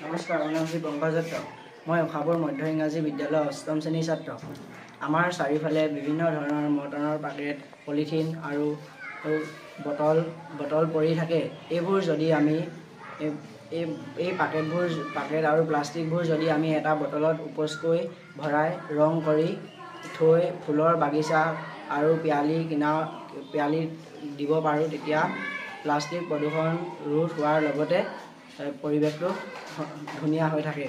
নমস্কাৰ, মোৰ নাম শ্ৰী পংকজ দত্ত। মই উষাপুৰ মধ্য ইংৰাজী বিদ্যালয়ৰ ৮ম শ্ৰেণীৰ ছাত্ৰ। আমাৰ চাৰিওফালে বিভিন্ন ধৰণৰ মৰ্টনৰ পেকেট, পলিথিন আৰু বটল পৰি থাকে। এইবোৰ যদি আমি এই পেকেট আৰু প্লাষ্টিকবোৰ যদি আমি এটা বটলত উপচকৈ ভৰাই ৰং কৰি থৈ ফুলৰ বাগিচা আৰু পিৰালিত দিব পাৰোঁ, তেতিয়া প্লাষ্টিক প্ৰদূষণ ৰোধ হোৱাৰ লগতে পৰিৱেশটো ধুনীয়া হৈ থাকে।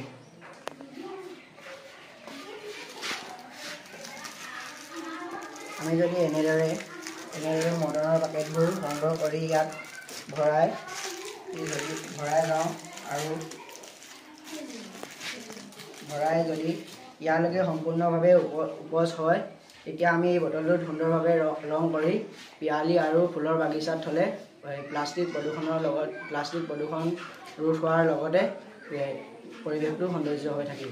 আমি যদি এনেদৰে মৰ্টনৰ পেকেটবোৰ সংগ্ৰহ কৰি ইয়াত ভৰাই লওঁ আৰু যদি ইয়ালৈকে সম্পূৰ্ণভাৱে উপচ হয়, তেতিয়া আমি এই বটলটোত সুন্দৰভাৱে ৰং কৰি পিৰালি আৰু ফুলৰ বাগিচাত থ'লে প্লাষ্টিক প্ৰদূষণ ৰোধ হোৱাৰ লগতে পৰিৱেশটো সৌন্দৰ্য হৈ থাকিব।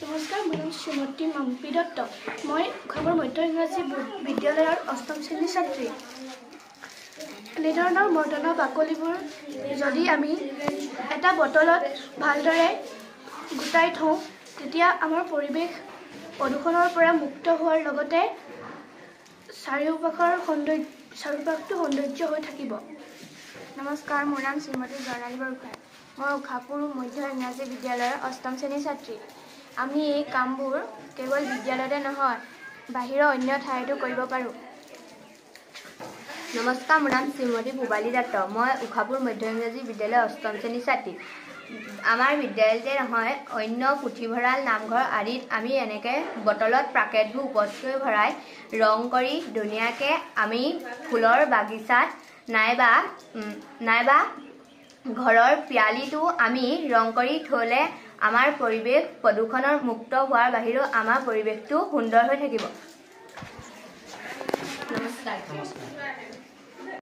নমস্কাৰ, মোৰ নাম শ্ৰীমতী মাম্পী দত্ত। মই উষাপুৰ মধ্য ইংৰাজী বিদ্যালয়ৰ ৮ম শ্ৰেণীৰ ছাত্ৰী। এনেধৰণৰ মৰ্টনৰ বাকলিবোৰ যদি আমি এটা বটলত ভালদৰে গোটাই থওঁ, তেতিয়া আমাৰ পৰিৱেশ প্ৰদূষণৰ পৰা মুক্ত হোৱাৰ লগতে চাৰিওপাশটো সৌন্দৰ্য হৈ থাকিব। নমস্কাৰ, মোৰ নাম শ্ৰীমতী জৰ্ণালী বৰগোহাঁই। মই উষাপুৰ মধ্য ইংৰাজী বিদ্যালয়ৰ ৮ম শ্ৰেণীৰ ছাত্ৰী। আমি এই কামবোৰ কেৱল বিদ্যালয়তে নহয়, বাহিৰৰ অন্য ঠাইতো কৰিব পাৰোঁ। নমস্কাৰ, মোৰ নাম শ্ৰীমতী পূবালী দত্ত। মই উষাপুৰ মধ্য ইংৰাজী বিদ্যালয়ৰ ৮ম শ্ৰেণীৰ ছাত্ৰী। আমাৰ বিদ্যালয়তে নহয়, অন্য পুথিভঁৰাল, নামঘৰ আদিত আমি এনেকৈ বটলত পেকেটবোৰ উপচকৈ ভৰাই ৰং কৰি ধুনীয়াকৈ আমি ফুলৰ বাগিচাত নাইবা ঘৰৰ পিৰালিটো আমি ৰং কৰি থ'লে আমাৰ পৰিৱেশ প্ৰদূষণৰ মুক্ত হোৱাৰ বাহিৰেও আমাৰ পৰিৱেশটো সুন্দৰ হৈ থাকিব। নমস্কাৰ।